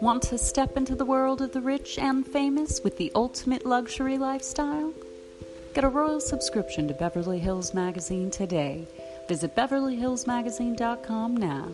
Want to step into the world of the rich and famous with the ultimate luxury lifestyle? Get a royal subscription to Beverly Hills Magazine today. Visit beverlyhillsmagazine.com now.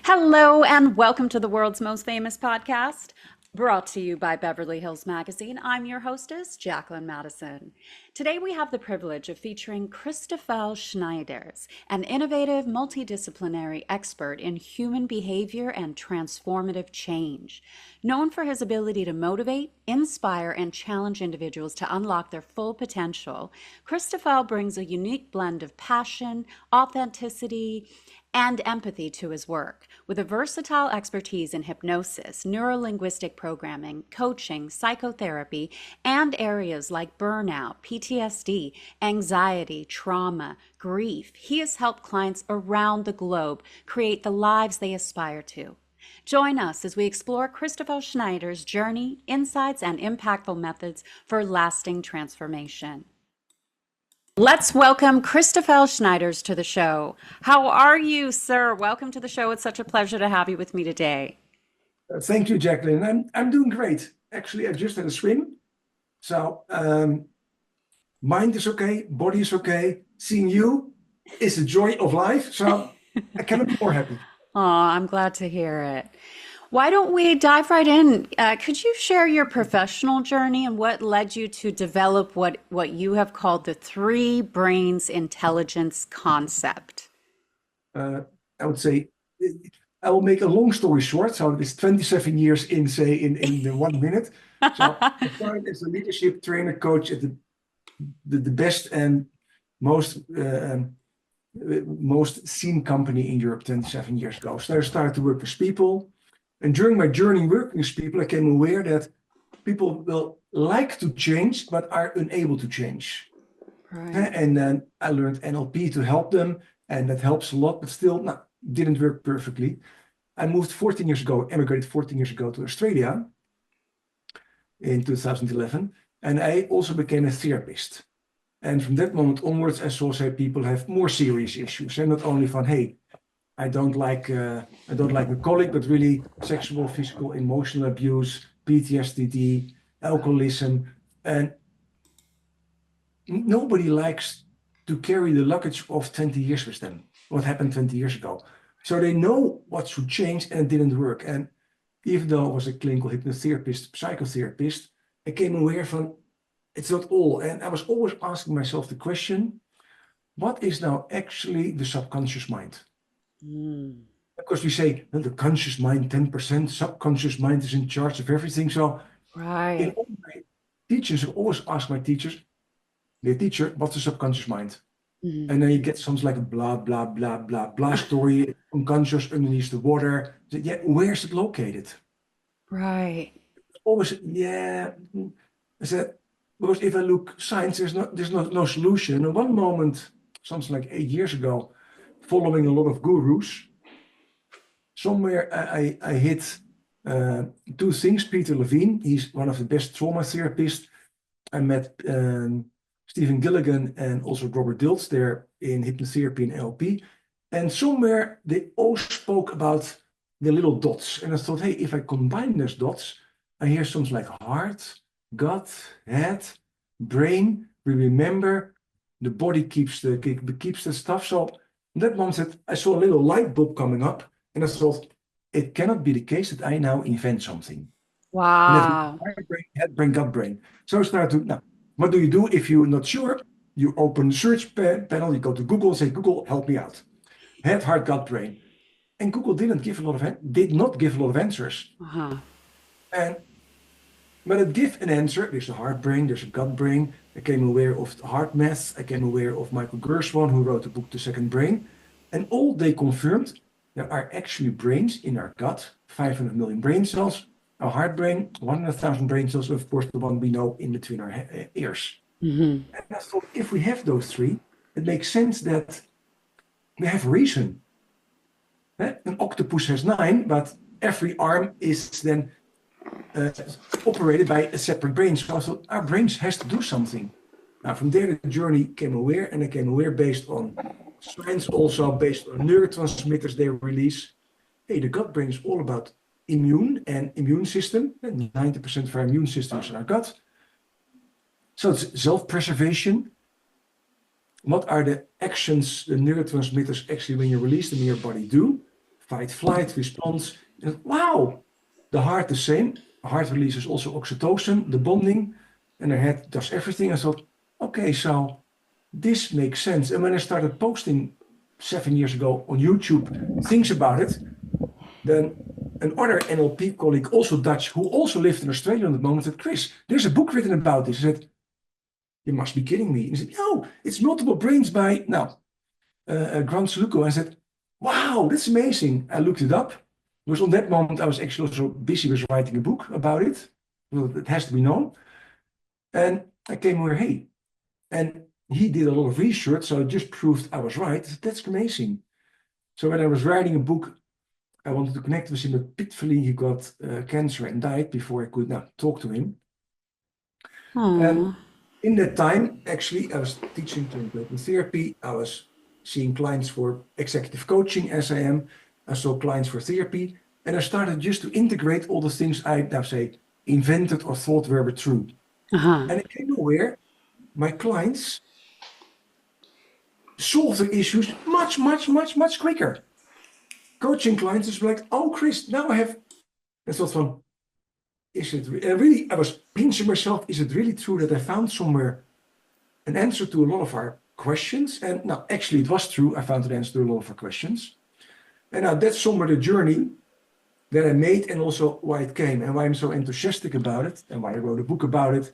Hello and welcome to the world's most famous podcast, brought to you by Beverly Hills Magazine. I'm your hostess, Jacqueline Maddison. Today we have the privilege of featuring Christoffel Sneijders, an innovative multidisciplinary expert in human behavior and transformative change. Known for his ability to motivate, inspire, and challenge individuals to unlock their full potential, Cristoffel brings a unique blend of passion, authenticity, and empathy to his work. With a versatile expertise in hypnosis, neurolinguistic programming, coaching, psychotherapy, and areas like burnout, PTSD, anxiety, trauma, grief, he has helped clients around the globe create the lives they aspire to. Join us as we explore Christoffel Sneijders' journey, insights, and impactful methods for lasting transformation. Let's welcome Christoffel Sneijders to the show. How are you, sir? Welcome to the show. It's such a pleasure to have you with me today. Thank you, Jacqueline. I'm doing great. Actually, I just had a swim. So mind is okay, body is okay. Seeing you is the joy of life. So I cannot be more happy. Oh, I'm glad to hear it. Why don't we dive right in? Could you share your professional journey and what led you to develop what you have called the three brains intelligence concept? I would say I will make a long story short. So it's 27 years in 1 minute. So I started as a leadership trainer coach at the best and most seen company in Europe 27 years ago. So I started to work with people. And during my journey working with people, I became aware that people will like to change, but are unable to change. Right. And then I learned NLP to help them, and that helps a lot, but still didn't work perfectly. I moved 14 years ago, emigrated 14 years ago to Australia in 2011, and I also became a therapist. And from that moment onwards, I saw people have more serious issues, and not only from, hey, I don't like my colleague, but really sexual, physical, emotional abuse, PTSD, alcoholism, and nobody likes to carry the luggage of 20 years with them. What happened 20 years ago? So they know what should change, and it didn't work. And even though I was a clinical hypnotherapist, psychotherapist, I came aware from it's not all. And I was always asking myself the question, what is now actually the subconscious mind? Because we say, well, the conscious mind 10%, subconscious mind is in charge of everything. So Right. in all my teachers, I always ask my teachers, dear teacher, what's the subconscious mind? And then you get something like a blah, blah, blah, blah, blah story, unconscious underneath the water. So, yeah, where's it located? Right. Always, yeah. I said, because if I look science, there's no solution. And one moment, something like 8 years ago, following a lot of gurus, somewhere I hit two things. Peter Levine, he's one of the best trauma therapists. I met Stephen Gilligan and also Robert Dilts there in hypnotherapy and NLP. And somewhere they all spoke about the little dots. And I thought, hey, if I combine those dots, I hear something like heart, gut, head, brain. We remember the body keeps the stuff. So in that moment, I saw a little light bulb coming up, and I thought, it cannot be the case that I now invent something. Wow. And that's brain, head brain, gut brain. So I started to, now, what do you do if you're not sure? You open the search panel, you go to Google, say, Google, help me out. Head, heart, gut, brain. And Google did not give a lot of answers. But it gave an answer. There's a heart brain, there's a gut brain. I came aware of the heart math. I came aware of Michael Gershwin, who wrote the book, The Second Brain. And all they confirmed, there are actually brains in our gut, 500 million brain cells, our heart brain, 100,000 brain cells, and of course the one we know in between our ears. And I thought, if we have those three, it makes sense that we have reason. An octopus has 9, but every arm is then operated by a separate brain. So I thought our brains has to do something. Now from there the journey came aware, and I came aware based on Science also based on neurotransmitters they release. Hey, the gut brain is all about immune system. And 90% of our immune system is in our gut. So it's self-preservation. What are the actions, the neurotransmitters actually when you release them in your body do? Fight, flight, response. And wow, the heart the same. The heart releases also oxytocin, the bonding, and the head does everything. I thought, okay, so this makes sense. And when I started posting 7 years ago on YouTube things about it, then another NLP colleague, also Dutch, who also lived in Australia at the moment, said, Chris, there's a book written about this. I said, you must be kidding me. He said, no, it's Multiple Brains by Grant Saluko. I said, wow, that's amazing. I looked it up. Because on that moment, I was actually also busy with writing a book about it. Well, it has to be known. And I came over, hey. And he did a lot of research, so it just proved I was right. That's amazing. So when I was writing a book, I wanted to connect with him, but pitifully he got cancer and died before I could talk to him. And in that time, actually, I was teaching clinical therapy. I was seeing clients for executive coaching as I am. I saw clients for therapy. And I started just to integrate all the things I now say invented or thought were true. And I came aware my clients solve their issues much quicker. Coaching clients is like, oh, Chris, now I have. I thought from, is it really? I was pinching myself. Is it really true that I found somewhere an answer to a lot of our questions? And now, actually, it was true. I found an answer to a lot of our questions. And now that's somewhere the journey that I made, and also why it came, and why I'm so enthusiastic about it, and why I wrote a book about it,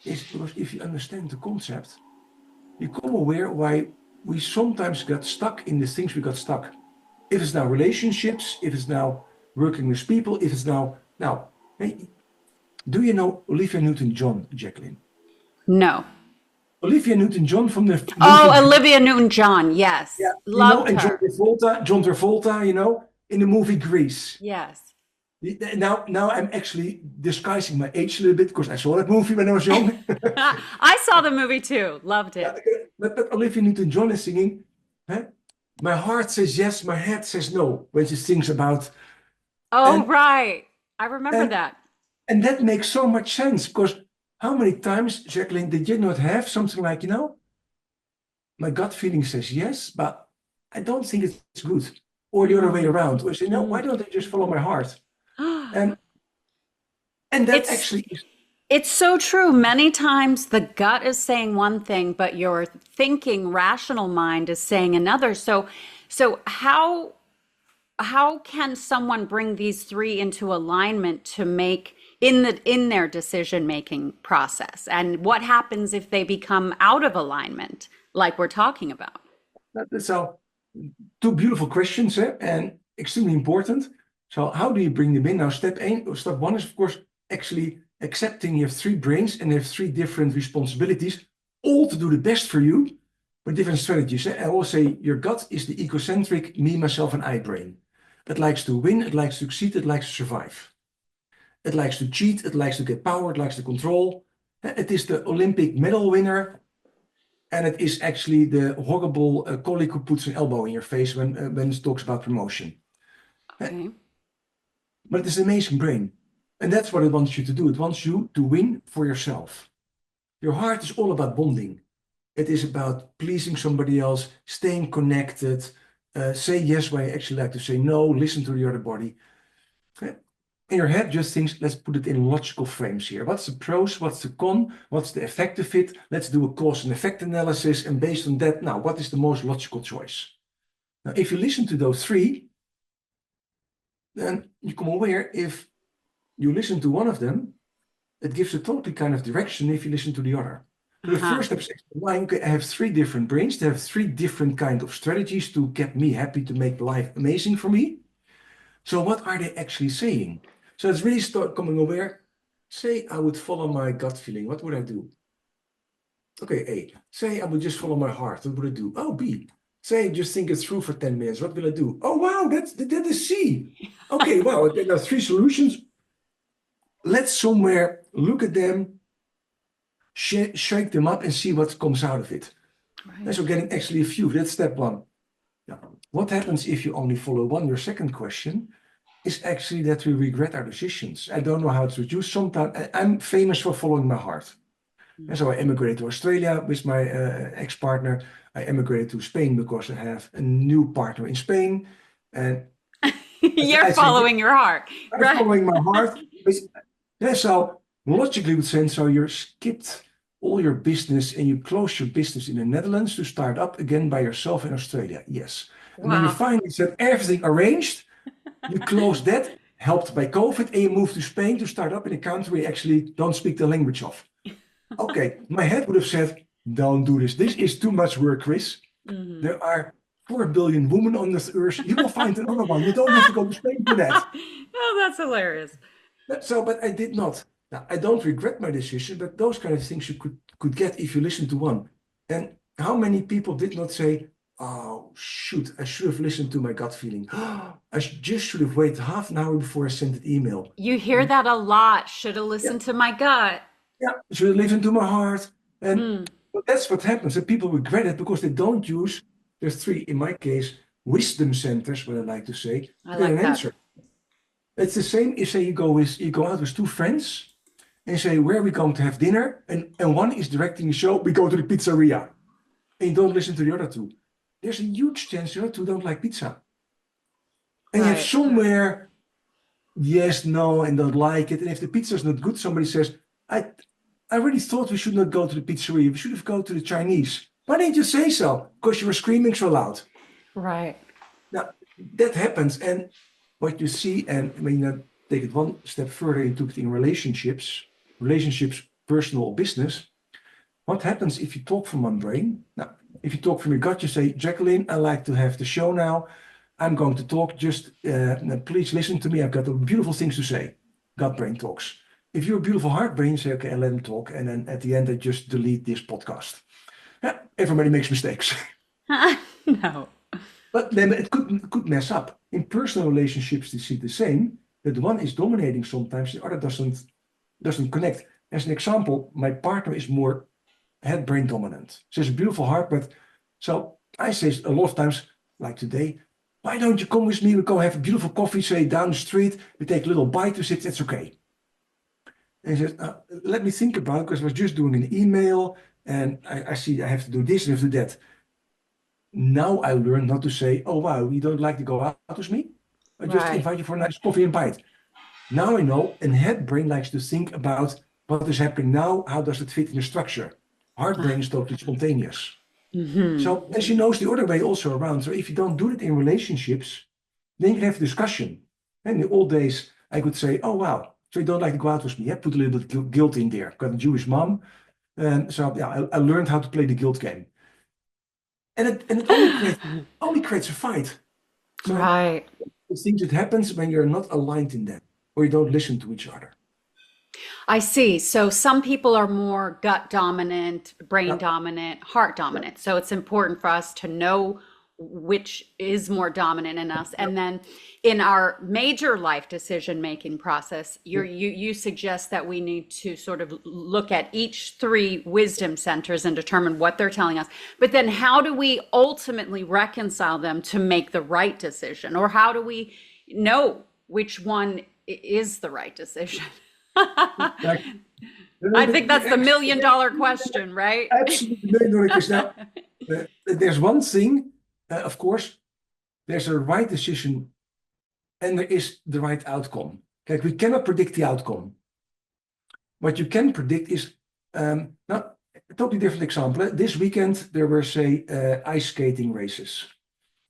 is because if you understand the concept, you become aware why we sometimes got stuck in the things we got stuck. If it's now relationships, if it's now working with people, if it's now, hey, do you know Olivia Newton-John, Jacqueline? No. Olivia Newton-John from the... Olivia Newton-John, yes. Yeah, Loved and her. John Travolta, in the movie Grease. Yes. Now I'm actually disguising my age a little bit because I saw that movie when I was young. I saw the movie too. Loved it. Yeah, but Olivia Newton-John is singing, my heart says yes, my head says no, when she sings about... Oh, right. I remember that. And that makes so much sense, because how many times, Jacqueline, did you not have something like, my gut feeling says yes, but I don't think it's good. Or the other way around. Or say, no, why don't I just follow my heart? And that actually is... It's so true. Many times the gut is saying one thing, but your thinking, rational mind is saying another. So how can someone bring these three into alignment to make in their decision-making process? And what happens if they become out of alignment, like we're talking about? So, two beautiful questions, and extremely important. So how do you bring them in? Now, step one is, of course, actually accepting you have three brains and they have three different responsibilities, all to do the best for you, but different strategies. I always say your gut is the egocentric me, myself, and I brain. It likes to win, it likes to succeed, it likes to survive. It likes to cheat, it likes to get power, it likes to control. It is the Olympic medal winner, and it is actually the horrible colleague who puts an elbow in your face when it talks about promotion. Okay. But it is an amazing brain. And that's what it wants you to do. It wants you to win for yourself. Your heart is all about bonding. It is about pleasing somebody else, staying connected, say yes when you actually like to say no, listen to the other body. And your head just thinks, let's put it in logical frames here. What's the pros? What's the con? What's the effect of it? Let's do a cause and effect analysis. And based on that, now, what is the most logical choice? Now, if you listen to those three, then you become aware if you listen to one of them, it gives a totally kind of direction if you listen to the other. So the first step is I have three different brains. They have three different kind of strategies to get me happy, to make life amazing for me. So what are they actually saying? So it's really start coming aware. Say I would follow my gut feeling. What would I do? Okay, A. Say I would just follow my heart. What would I do? Oh, B. Say just think it through for 10 minutes. What will I do? Oh, wow, that is C. Okay, wow, there are three solutions. Let's somewhere look at them, shake them up and see what comes out of it. And so getting actually a few, that's step one. Now, what happens if you only follow one? Your second question is actually that we regret our decisions. I don't know how to reduce. Sometimes I'm famous for following my heart. And so I emigrated to Australia with my ex-partner. I emigrated to Spain because I have a new partner in Spain. And You're following your heart. I'm following my heart. Yeah, so logically would say, so you skipped all your business and you closed your business in the Netherlands to start up again by yourself in Australia. Yes. Wow. And then you finally said everything arranged. You closed that, helped by COVID, and you moved to Spain to start up in a country you actually don't speak the language of. Okay, my head would have said, don't do this. This is too much work, Chris. Mm-hmm. There are 4 billion women on this earth. You will find another one. You don't have to go to Spain for that. Oh, that's hilarious. But I did not. Now, I don't regret my decision, but those kind of things you could get if you listen to one. And how many people did not say, oh, shoot, I should have listened to my gut feeling. I just should have waited half an hour before I sent an email. You hear that a lot. Should have listened to my gut. Yeah, should have listened to my heart. And but that's what happens. And people regret it because they don't use, there's 3, in my case, wisdom centers, what I like to say, to get an answer. It's the same if, say, you go out with 2 friends and say, where are we going to have dinner? And one is directing the show, we go to the pizzeria. And you don't listen to the other 2. There's a huge chance the other 2 don't like pizza. And you have somewhere, yes, no, and don't like it. And if the pizza is not good, somebody says, I really thought we should not go to the pizzeria. We should have gone to the Chinese. Why didn't you say so? Because you were screaming so loud. Right. Now, that happens. And what you see, and when you take it one step further, you took it in relationships, personal or business. What happens if you talk from one brain? Now, if you talk from your gut, you say, Jacqueline, I like to have the show now. I'm going to talk. Just please listen to me. I've got beautiful things to say. Gut brain talks. If you're a beautiful heart brain, you say, okay, I let him talk. And then at the end, I just delete this podcast. Yeah, everybody makes mistakes. No. But then it could mess up. In personal relationships, you see the same. That one is dominating sometimes, the other doesn't connect. As an example, my partner is more head brain dominant. She has a beautiful heart, but so I say a lot of times, like today, why don't you come with me? We go have a beautiful coffee, say down the street. We take a little bite to sit. It's okay. And he says, let me think about it, because I was just doing an email and I see I have to do this and I have to do that. Now I learned not to say, oh, wow, you don't like to go out with me? I just invite you for a nice coffee and bite. Now I know, and head brain likes to think about what is happening now, how does it fit in the structure? Heart brain is totally spontaneous. Mm-hmm. So as you know, it's the other way also around. So if you don't do it in relationships, then you can have a discussion. And in the old days, I could say, oh, wow, so you don't like to go out with me. Yeah, put a little bit of guilt in there. I've got a Jewish mom. And so yeah, I learned how to play the guilt game. And it only creates a fight. So right. The things that happens when you're not aligned in that, or you don't listen to each other. I see. So some people are more gut dominant, brain dominant, heart dominant. So it's important for us to know which is more dominant in us. And then in our major life decision-making process, you suggest that we need to sort of look at each 3 wisdom centers and determine what they're telling us. But then how do we ultimately reconcile them to make the right decision? Or how do we know which one is the right decision? I think that's the $1 million question, right? Absolutely, $1 million question. Now, there's one thing, of course, there's a right decision and there is the right outcome. Like we cannot predict the outcome. What you can predict is, now, a totally different example. This weekend, there were, say, ice skating races.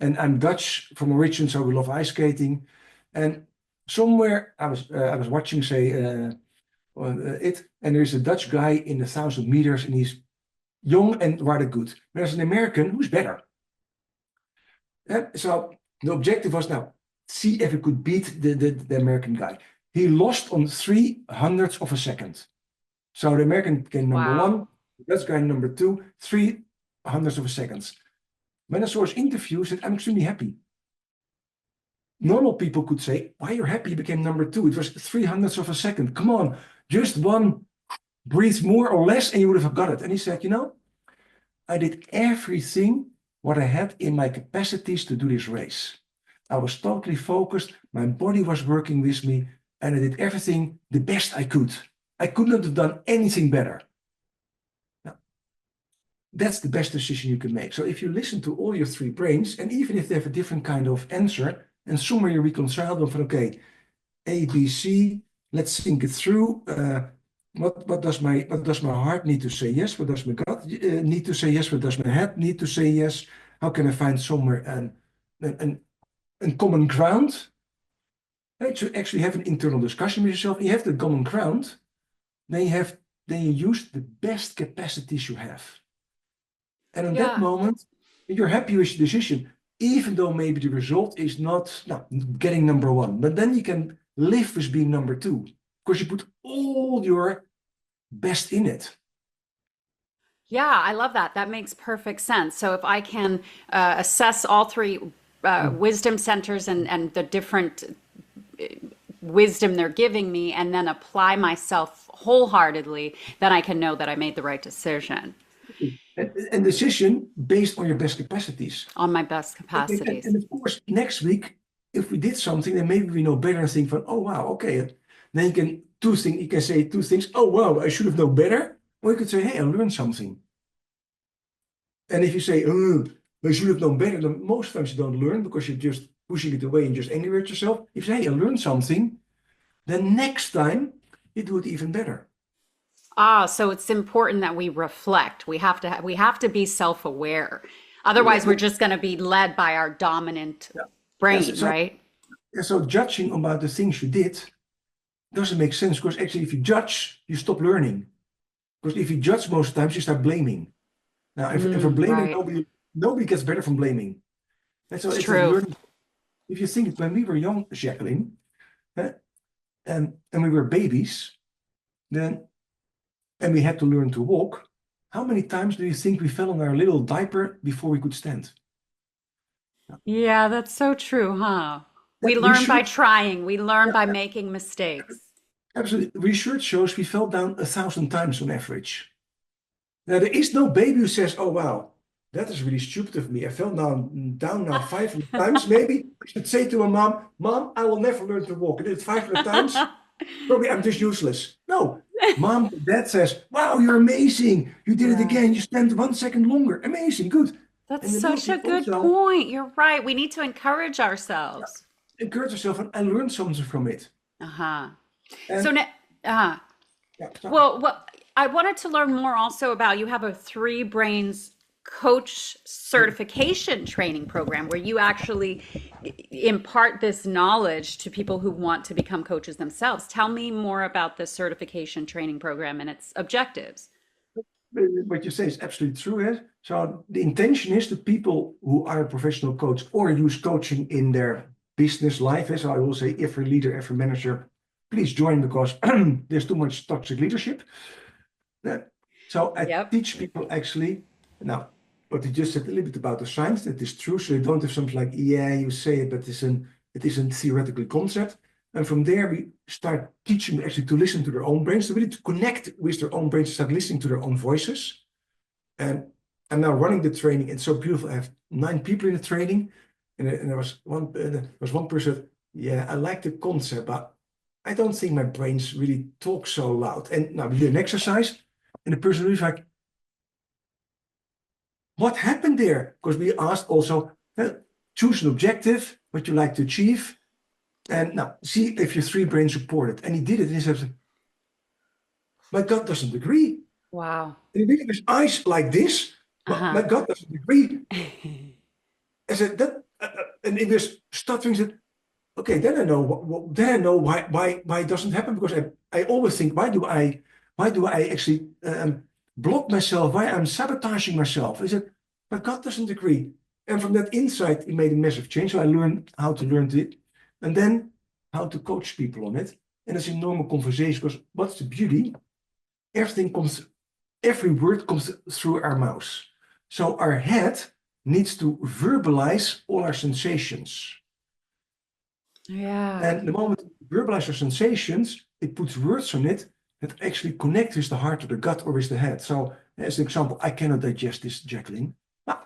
And I'm Dutch from origin, so we love ice skating. And somewhere I was watching, say, and there's a Dutch guy in 1,000 meters, and he's young and rather good. There's an American who's better. So the objective was now see if he could beat the American guy. He lost on 300ths of a second. So the American came number 1, the Dutch guy number 2, 300ths of a second. When I saw his interview, I said, I'm extremely happy. Normal people could say, why you're happy you became number 2? It was 300ths of a second. Come on, just one breathe more or less and you would have got it. And he said, I did everything what I had in my capacities to do this race. I was totally focused. My body was working with me, and I did everything the best I could. I could not have done anything better. Now, that's the best decision you can make. So if you listen to all your three brains, and even if they have a different kind of answer, and somewhere you reconcile them from, okay, A, B, C, let's think it through. What does my heart need to say yes? What does my gut need to say yes? What does my head need to say yes? How can I find somewhere an common ground? Right? To actually have an internal discussion with yourself. You have the common ground, then you use the best capacities you have. And in that moment, you're happy with your decision, even though maybe the result is not getting number one. But then you can live with being number two, because you put all your best in it. Yeah, I love that. That makes perfect sense. So if I can assess all three wisdom centers and the different wisdom they're giving me, and then apply myself wholeheartedly, then I can know that I made the right decision. And decision based on your best capacities. On my best capacities. And of course, next week, if we did something, then maybe we know better and think from, oh, wow, okay. Then you can say two things. Oh, wow, I should have known better. Or you could say, hey, I learned something. And if you say, oh, I should have known better, then most times you don't learn because you're just pushing it away and just angry at yourself. If you say, hey, I learned something, then next time you do it even better. So it's important that we reflect. We have to be self-aware. Otherwise, we're just going to be led by our dominant brain, right? Yeah, so judging about the things you did doesn't make sense, because actually if you judge, you stop learning. Because if you judge most times, you start blaming. Now, if we're blaming, nobody gets better from blaming. And so it's true. Learning. If you think when we were young, Jacqueline, and we were babies, and we had to learn to walk, how many times do you think we fell on our little diaper before we could stand? Yeah, that's so true, huh? We learn by trying. We learn by making mistakes. Absolutely. Research shows we fell down 1,000 times on average. Now, there is no baby who says, oh, wow, that is really stupid of me. I fell down now 500 times. Maybe I should say to a mom, I will never learn to walk. I did it 500 times. Probably I'm just useless. No. Mom, dad says, wow, you're amazing. You did it again. You stand 1 second longer. Amazing. Good. That's such a good point. You're right. We need to encourage ourselves. Encourage yourself, and I learned something from it. So well, I wanted to learn more also about, you have a 3 Brains coach certification training program where you actually impart this knowledge to people who want to become coaches themselves. Tell me more about the certification training program and its objectives. What you say is absolutely true. So the intention is that people who are a professional coach or use coaching in their business life, so I will say every leader, every manager, please join, because there's too much toxic leadership. So I teach people actually, now, what you just said a little bit about the science, that is true. So you don't have something like, yeah, you say it, but it is a theoretical concept. And from there, we start teaching them actually to listen to their own brains, to really to connect with their own brains, to start listening to their own voices. And I'm now running the training. It's so beautiful. I have 9 people in the training. And there was one person said, yeah, I like the concept, but I don't think my brains really talk so loud. And now we did an exercise, and the person was like, what happened there? Because we asked also, choose an objective, what you like to achieve, and now see if your 3 brains support it. And he did it, and he said, my gut doesn't agree. Wow. And he did his eyes like this, my gut doesn't agree. I said, that, and he just stopped and said, okay, then I know why it doesn't happen, because I always think, why do I actually block myself? Why I'm sabotaging myself? I said, my gut doesn't agree. And from that insight, it made a massive change. So I learned how to learn it, and then how to coach people on it. And it's a normal conversation, because what's the beauty? Every word comes through our mouths. So our head needs to verbalize all our sensations. Yeah. And the moment we verbalize our sensations, it puts words on it that actually connect with the heart or the gut or with the head. So As an example, I cannot digest this, Jacqueline. Ah,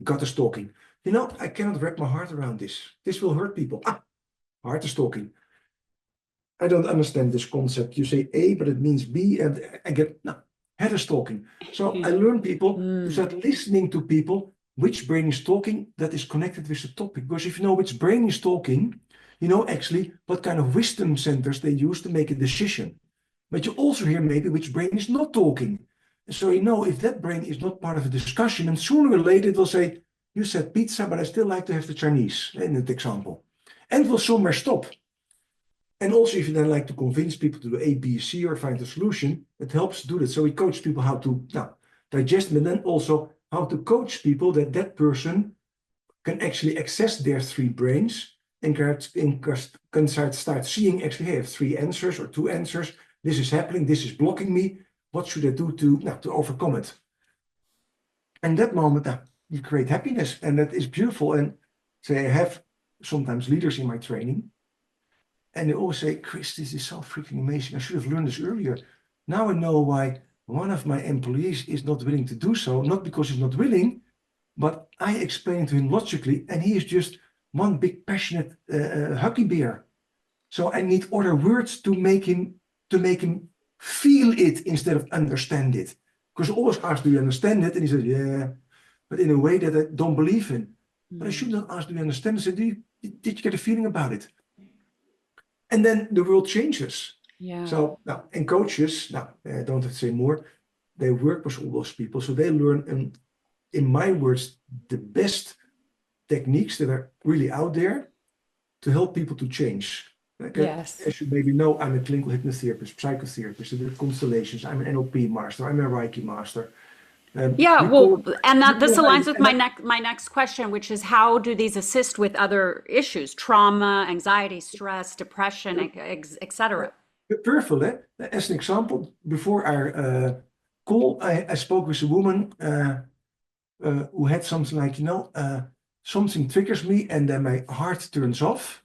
gut is talking. You know, I cannot wrap my heart around this. This will hurt people. Ah, heart is talking. I don't understand this concept. You say A, but it means B, and I get, no, head is talking. So I learn people to start listening to people, which brain is talking that is connected with the topic. Because if you know which brain is talking, you know actually what kind of wisdom centers they use to make a decision. But you also hear maybe which brain is not talking. So you know if that brain is not part of a discussion, and sooner or later it will say, you said pizza, but I still like to have the Chinese, in that example. And will somewhere stop. And also, if you then like to convince people to do A, B, C, or find a solution, it helps to do that. So we coach people how to digest them, and then also how to coach people that that person can actually access their three brains and can start seeing actually, hey, I have three answers or two answers. This is happening. This is blocking me. What should I do to overcome it? And that moment, you create happiness, and that is beautiful. And so I have sometimes leaders in my training. And they always say, Chris, this is so freaking amazing. I should have learned this earlier. Now I know why one of my employees is not willing to do so, not because he's not willing, but I explained to him logically, and he is just one big passionate huggy bear. So I need other words to make him feel it instead of understand it. Because I always ask, do you understand it? And he says, yeah, but in a way that I don't believe in. But I should not ask, do you understand it? I said, did you get a feeling about it? And then the world changes. Yeah. So now, and coaches, I don't have to say more, they work with all those people. So they learn, and in my words, the best techniques that are really out there to help people to change. Like, Yes. as you maybe know, I'm a clinical hypnotherapist, psychotherapist, I do constellations, I'm an NLP master, I'm a Reiki master. Yeah, well, and that this aligns with and my next question, which is how do these assist with other issues, trauma, anxiety, stress, depression, etc. Perfect. As an example, before our call, I spoke with a woman who had something like, something triggers me and then my heart turns off,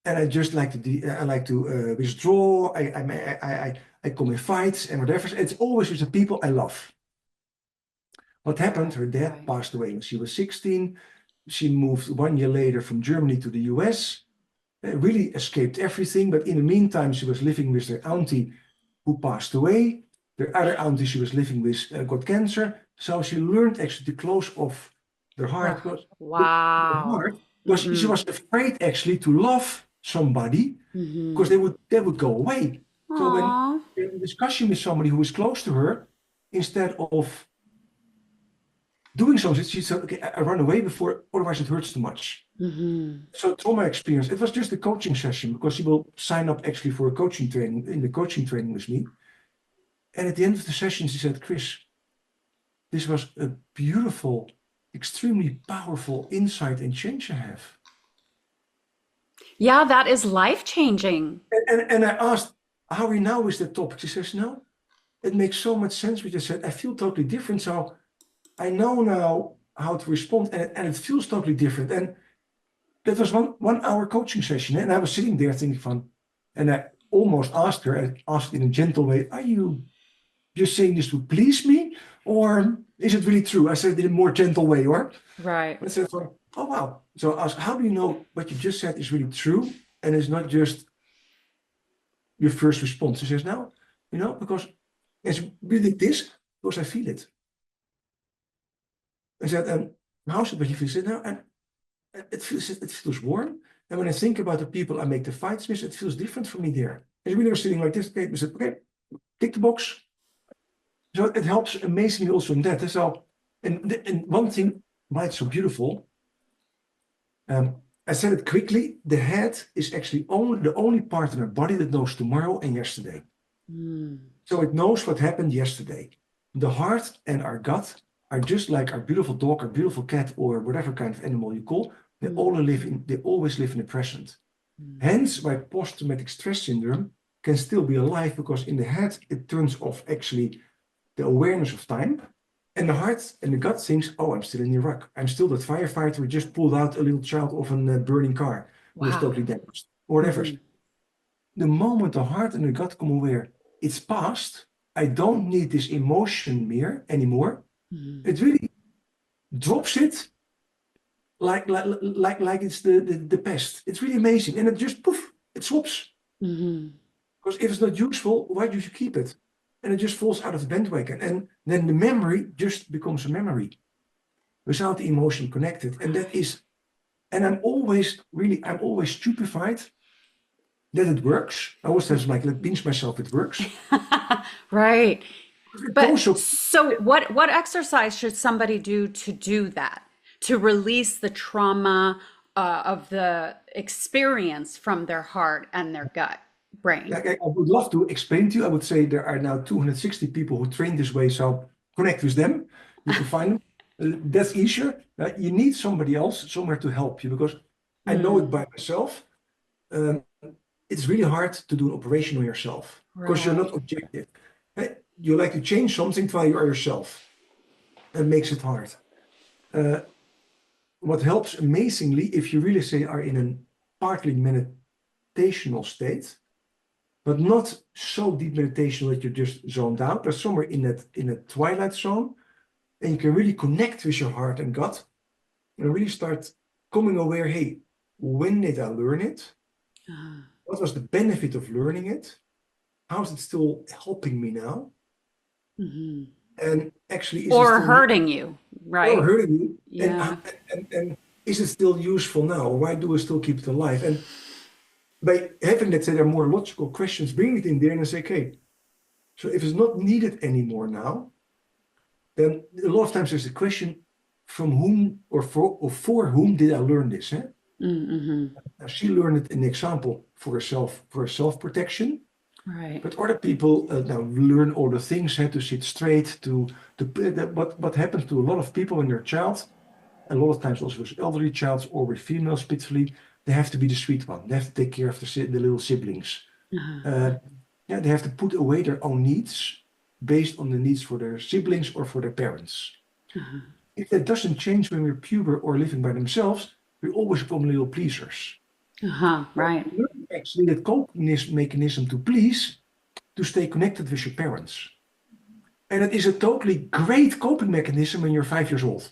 and I just like to withdraw. I come in fights and whatever. It's always with the people I love. What happened? Her dad passed away when she was 16. She moved 1 year later from Germany to the US. Really escaped everything. But in the meantime, she was living with her auntie who passed away. The other auntie she was living with got cancer. So she learned actually to close off her heart. Wow. Because she was afraid actually to love somebody because they would go away. Aww. So when in a discussion with somebody who was close to her, instead of doing something, she said, okay, I run away before, otherwise it hurts too much. So trauma experience, it was just a coaching session because she will sign up actually for a coaching training, in the coaching training with me. And at the end of the session, she said, Chris, this was a beautiful, extremely powerful insight and change I have. Yeah, that is life-changing. And I asked, how are you now with that topic? She says, no, it makes so much sense what you said. I feel totally different. So I know now how to respond, and it feels totally different. And that was 1 hour coaching session. And I was sitting there thinking and I almost asked her, I asked in a gentle way, are you just saying this to please me? Or is it really true? I said it in a more gentle way, or? Right. I said, oh, wow. So I asked, how do you know what you just said is really true? And it's not just your first response. She says, no, because it's really this, because I feel it. I said, how is it what you feel? She said, no, and it feels warm. And when I think about the people I make the fights with, it feels different for me there. And we were sitting like this. We said, okay, tick the box. So it helps amazingly also in that. So, and one thing why it's so beautiful, I said it quickly, the head is actually the only part in our body that knows tomorrow and yesterday. So it knows what happened yesterday. The heart and our gut are just like our beautiful dog, our beautiful cat, or whatever kind of animal you call. They always live in the present. Hence why post-traumatic stress syndrome can still be alive, because in the head it turns off actually the awareness of time, and the heart and the gut thinks, oh, I'm still in Iraq. I'm still that firefighter who just pulled out a little child of a burning car who was totally damaged, or whatever. The moment the heart and the gut come aware it's past, I don't need this emotion anymore. Mhm. It really drops it like it's the past. It's really amazing. And it just poof, it swaps. Mhm. Because if it's not useful, why do you keep it? And it just falls out of the bandwagon. And then the memory just becomes a memory without the emotion connected. And that is, and I'm always stupefied that it works. I always have like, let pinch myself, it works. Right. It But goes so, so what exercise should somebody do that, to release the trauma of the experience from their heart and their gut brain? like, I would love to explain to you. I would say there are now 260 people who train this way. So connect with them. You can find them. That's easier. You need somebody else somewhere to help you because I know it Mm, by myself. Um, it's really hard to do an operation on yourself because you're right. not objective. You like to change something while you are yourself. That makes it hard. Uh, what helps amazingly, if you really say are in a partly meditational state, but not so deep meditation that you're just zoned out, but somewhere in a twilight zone, and you can really connect with your heart and gut, and really start coming aware, hey, when did I learn it? Uh, What was the benefit of learning it? How is it still helping me now? mhm. And actually, is it Or still need hurting you, or right? hurting you? Yeah. And is it still useful now? Why do we still keep it alive? And by having, let's say, there are more logical questions, bring it in there and say, okay, so if it's not needed anymore now, then a lot of times there's a question from whom or for whom did I learn this? Eh? Mm-hmm. Now she learned it in example for herself, for self-protection, Right. but other people now learn all the things, to sit straight, what happens to a lot of people when they're a child, a lot of times also with elderly child or with females, particularly, they have to be the sweet one. They have to take care of the little siblings. Uh-huh. Uh, yeah, they have to put away their own needs based on the needs for their siblings or for their parents. Uh-huh. If that doesn't change when we're puber or living by themselves, we always become little pleasers. Uh-huh. Well, Right. learn actually that coping mechanism to please, to stay connected with your parents. And it is a totally great coping mechanism when you're 5 years old.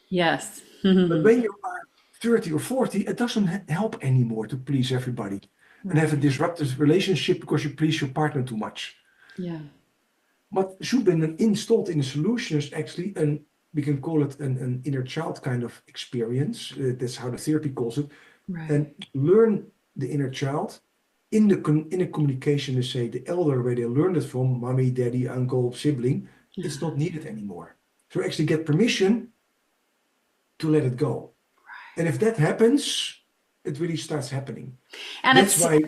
Yes. But when you are 30 or 40, it doesn't help anymore to please everybody and have a Right. disruptive relationship because you please your partner too much. Yeah. What should be installed in the solution is actually we can call it an inner child kind of experience. That's how the therapy calls it. Right. And learn the inner child in a communication, they say the elder where they learned it from, mommy, daddy, uncle, sibling, it's Uh-huh. not needed anymore. So actually get permission to let it go. And if that happens, it really starts happening. And That's it's why,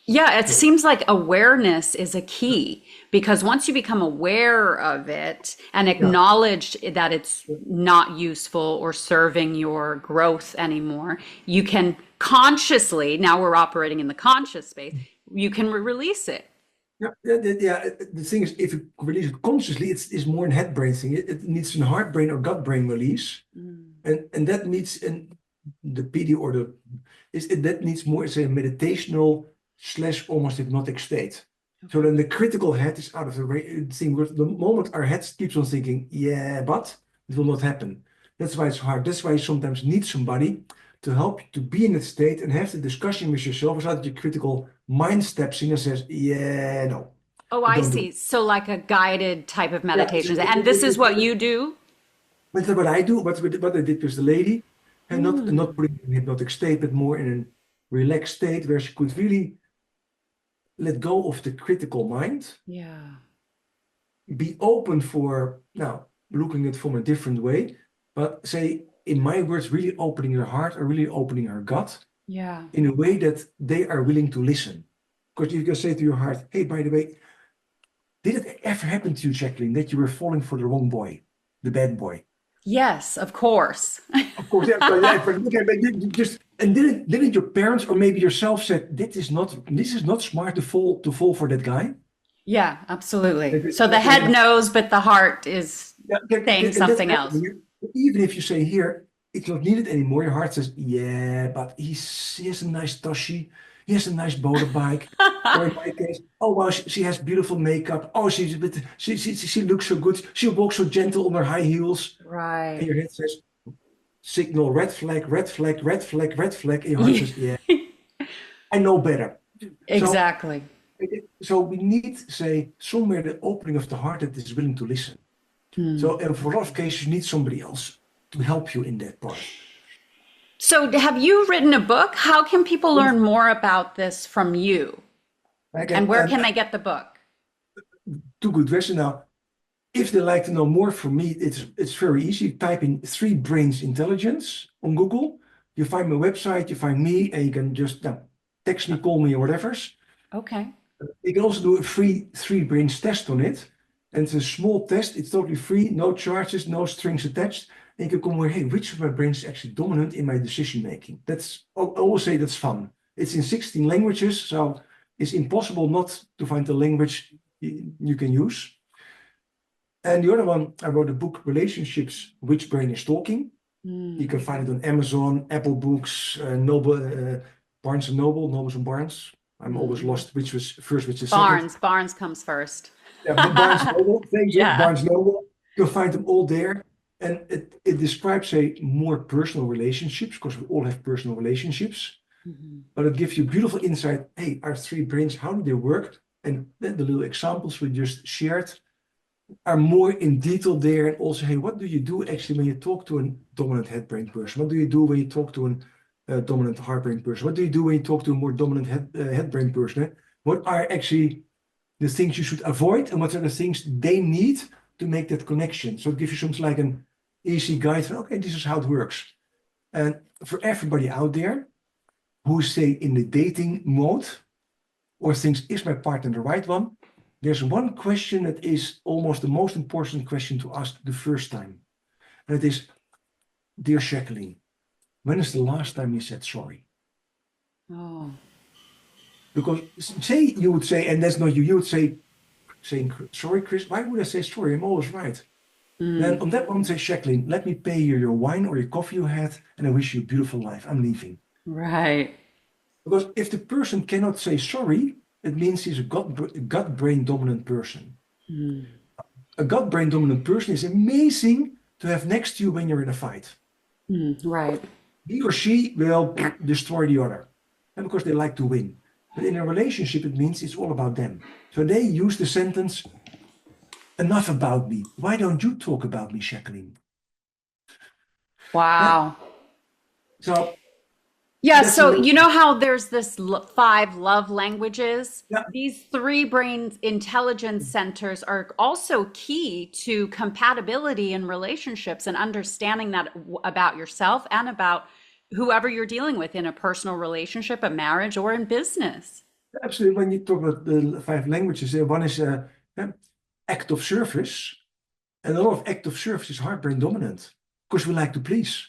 Yeah, it sorry, seems like awareness is a key, because once you become aware of it and yeah, acknowledge that it's not useful or serving your growth anymore, you can consciously, now we're operating in the conscious space, you can release it. yeah. The thing is, if you release it consciously, it's more an head brain thing. It needs a heart brain or gut brain release, Mm. and that needs the PD or that needs more, say, a meditational slash almost hypnotic state. So Okay. then the critical head is out of the thing. The moment our head keeps on thinking, yeah, but it will not happen. That's why it's hard. That's why you sometimes need somebody to help you to be in that state and have the discussion with yourself without your critical mind steps in and says, yeah, no, Oh, you I don't do see. it. So like a guided type of Yeah, meditations. And this is what you do? but what I do, what I did with the lady, and not Mm. putting her in a hypnotic state, but more in a relaxed state where she could really let go of the critical mind, Yeah. be open for now looking at it from a different way, but say in my words, really opening her heart or really opening her gut Yeah. in a way that they are willing to listen. Because you can say to your heart, hey, by the way, did it ever happen to you, Jacqueline, that you were falling for the wrong boy, the bad boy? Yes, of course. Of course, yeah, but okay, but you just and didn't your parents or maybe yourself said this is not smart to fall for that guy? Yeah, absolutely. Okay, So the head knows, but the heart is yeah, okay, saying okay, and that's something else. happening. Even if you say here it's not needed anymore, your heart says, yeah, but he has a nice tushy. he has a nice motorbike. Or in my case, oh wow, she has beautiful makeup. Oh, she looks so good. She walks so gentle on her high heels. And Right. your head says, signal, red flag, red flag, red flag, red flag. And your heart says, yeah, I know better. So, Exactly. so we need, say, somewhere the opening of the heart that is willing to listen. So, and for a lot of cases, you need somebody else to help you in that part. So, have you written a book? How can people Yes. learn more about this from you? And Again, where can they get the book? two good questions now. If they like to know more from me, it's very easy. You type in 3 Brains Intelligence on Google. You find my website, you find me, and you can just text me, call me, or whatever. Okay. You can also do a free 3 Brains test on it. And it's a small test. It's totally free, no charges, no strings attached. And you can come away, hey, which of my brains is actually dominant in my decision making? I always say that's fun. It's in 16 languages, so it's impossible not to find a language you can use. And the other one, I wrote a book, Relationships, Which Brain is Talking. You can find it on Amazon, Apple Books, Barnes and Noble, Nobles and Barnes. I'm always lost which was first, which is second. Barnes comes first. Yeah, Barnes and Noble, thank you, Yeah. Barnes and Noble. You'll find them all there. And it describes, say, more personal relationships, because we all have personal relationships. But it gives you beautiful insight. Hey, our 3 brains, how do they work? And then the little examples we just shared are more in detail there. And also, hey, what do you do actually when you talk to a dominant head brain person? What do you do when you talk to a dominant heart brain person? What do you do when you talk to a more dominant head brain person? Eh? What are actually the things you should avoid, and what are the things they need to make that connection? So it gives you something like an easy guide for, okay, this is how it works. And for everybody out there who say in the dating mode or thinks, is my partner the right one? There's one question that is almost the most important question to ask the first time. And it is, dear Jacqueline, when is the last time you said sorry? Oh. Because say you would say, and that's not you, you would say, saying, sorry, Chris, why would I say sorry? I'm always right. Then on that moment, say, Jacqueline, let me pay you your wine or your coffee you had, and I wish you a beautiful life. I'm leaving. Right. Because if the person cannot say sorry, it means he's a gut-brain dominant person. A gut-brain dominant person is amazing to have next to you when you're in a fight. Right. He or she will destroy the other. And because they like to win. But in a relationship, it means it's all about them. So they use the sentence, enough about me. Why don't you talk about me, Jacqueline? Wow. So Yeah, that's a so little, you know how there's this 5 love languages? yeah, These 3 brain intelligence centers are also key to compatibility in relationships and understanding that about yourself and about whoever you're dealing with in a personal relationship, a marriage, or in business. absolutely. When you talk about the 5 languages, one is act of service. And a lot of act of service is heart brain dominant because we like to please.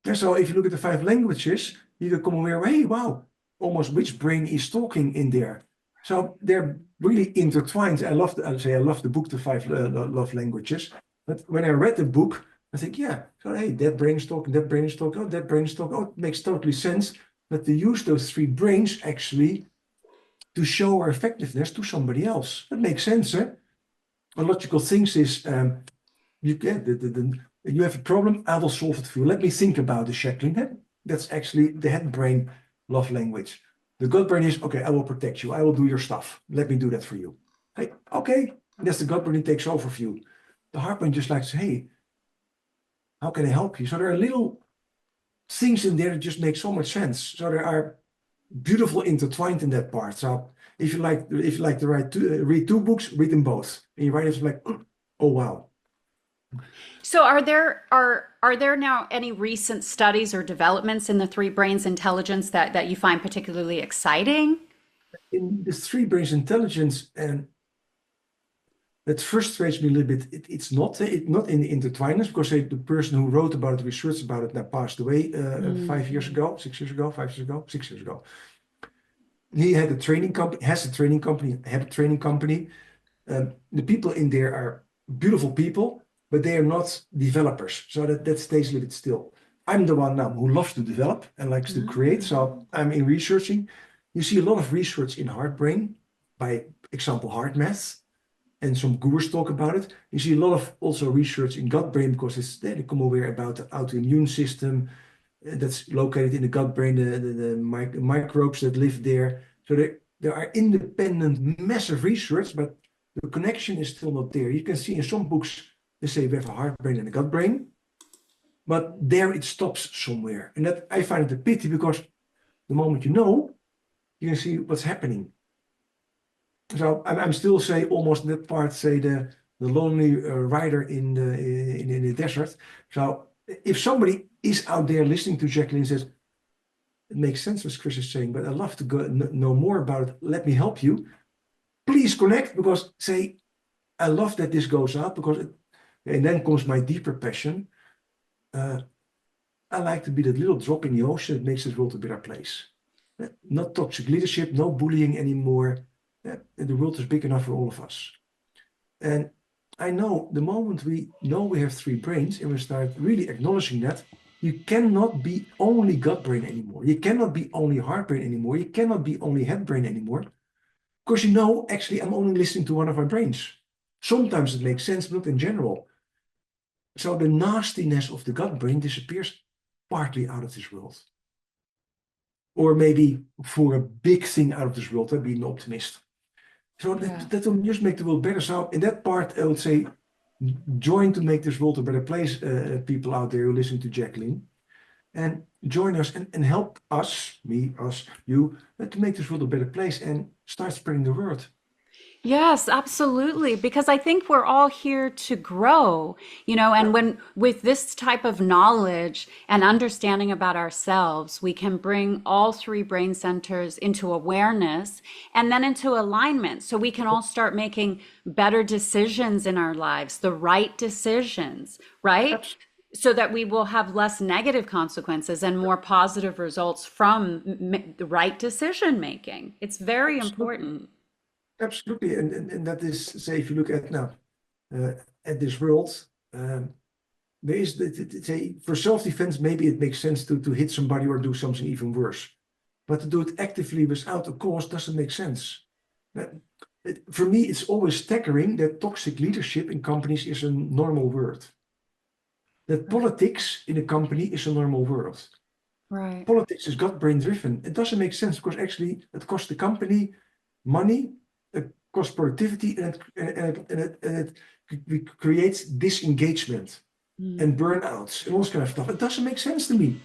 And so if you look at the 5 languages, you can come aware, hey, wow, almost which brain is talking in there. So they're really intertwined. I love the book, The 5 Love Languages. But when I read the book, I think, yeah, so hey, that brain is talking, that brain is talking, oh, that brain is talking. Oh, it makes totally sense that they use those 3 brains actually to show our effectiveness to somebody else. That makes sense, eh? A logical thing is, you have a problem, I will solve it for you. Let me think about it, Jacqueline. That's actually the head brain love language. The gut brain is, okay, I will protect you. I will do your stuff. Let me do that for you. Hey, okay. That's the gut brain takes over for you. The heart brain just likes, hey, how can I help you? So there are little things in there that just make so much sense. So there are beautiful intertwined in that part. So if you like to read 2 books, read them both. And you write it like, oh wow. So are there now any recent studies or developments in the 3 brains intelligence that you find particularly exciting? In the 3 brains intelligence, and that frustrates me a little bit. It's not in the intertwiners, because the person who wrote about it, researched about it, now passed away 5 years ago, 6 years ago, 5 years ago, 6 years ago. He had a training company, had a training company. The people in there are beautiful people, but they are not developers. So that stays a little bit still. I'm the one now who loves to develop and likes to create. So I'm in researching. You see a lot of research in heart brain, by example, heart math, and some gurus talk about it. You see a lot of also research in gut brain because they become aware about the autoimmune system that's located in the gut brain, the microbes that live there. So there are independent, massive research, but the connection is still not there. You can see in some books, they say we have a heart brain and a gut brain, but there it stops somewhere. And that I find it a pity because the moment you know, you can see what's happening. So I'm still say almost in that part, say the lonely rider in the desert. So if somebody is out there listening to Jacqueline and says, it makes sense what Chris is saying, but I'd love to go know more about it. Let me help you. Please connect because say, I love that this goes out because, and then comes my deeper passion. I like to be that little drop in the ocean that makes this world a better place. Not toxic leadership, no bullying anymore. The world is big enough for all of us. And I know the moment we know we have three brains and we start really acknowledging that, you cannot be only gut brain anymore. You cannot be only heart brain anymore. You cannot be only head brain anymore. Because you know, actually, I'm only listening to one of my brains. Sometimes it makes sense, but not in general. So the nastiness of the gut brain disappears partly out of this world. Or maybe for a big thing out of this world, I'd be an optimist. So that will just make the world better. So in that part, I would say, join to make this world a better place, people out there who listen to Jacqueline. And join us and help us, me, us, you, to make this world a better place and start spreading the word. Yes, absolutely. Because I think we're all here to grow, and when with this type of knowledge and understanding about ourselves, we can bring all three brain centers into awareness and then into alignment. So we can all start making better decisions in our lives, the right decisions, right? So that we will have less negative consequences and more positive results from the right decision making. It's very important. Absolutely, and that is, say, if you look at now at this world, there is say for self-defense, maybe it makes sense to hit somebody or do something even worse, but to do it actively without a cause doesn't make sense. For me, it's always staggering that toxic leadership in companies is a normal word. That politics in a company is a normal word. Right. Politics is gut-brain driven. It doesn't make sense because actually it costs the company money. It costs productivity and it creates disengagement and burnouts and all this kind of stuff. It doesn't make sense to me.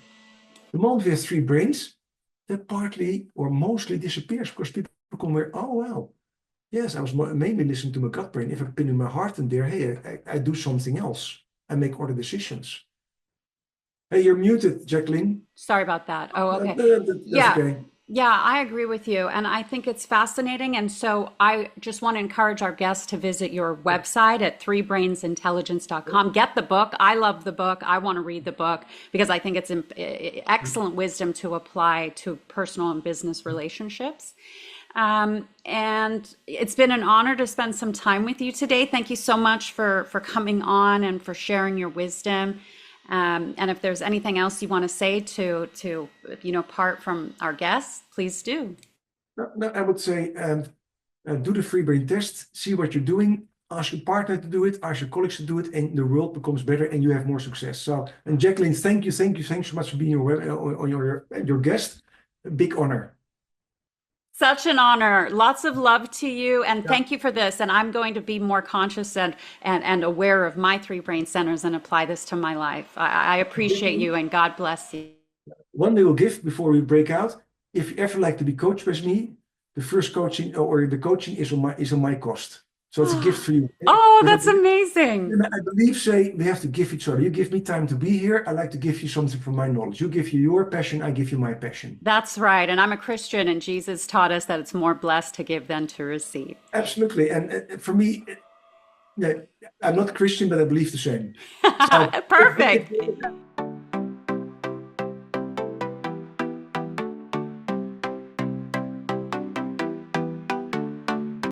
The moment we have three brains, that partly or mostly disappears because people become aware, oh, well, yes, I was mainly listening to my gut brain. If I put in my heart in there, hey, I do something else. I make other decisions. Hey, you're muted, Jacqueline. Sorry about that. Oh, okay. That's okay. Yeah, I agree with you. And I think it's fascinating. And so I just want to encourage our guests to visit your website at threebrainsintelligence.com. Get the book. I love the book. I want to read the book because I think it's excellent wisdom to apply to personal and business relationships. And it's been an honor to spend some time with you today. Thank you so much for coming on and for sharing your wisdom. And if there's anything else you want to say to part from our guests, please do. No, I would say do the free brain test, see what you're doing, ask your partner to do it, ask your colleagues to do it, and the world becomes better and you have more success. So, and Jacqueline, thanks so much for being your guest. A big honor. Such an honor. Lots of love to you. And thank you for this. And I'm going to be more conscious and aware of my three brain centers and apply this to my life. I appreciate you and God bless you. One little gift before we break out. If you ever like to be coached with me, the first coaching or the coaching is on my cost. So it's a gift for you. Oh, that's amazing. And I believe, say, we have to give each other. You give me time to be here. I like to give you something from my knowledge. You give you your passion. I give you my passion. That's right. And I'm a Christian, and Jesus taught us that it's more blessed to give than to receive. Absolutely. And for me, I'm not Christian, but I believe the same. So, perfect.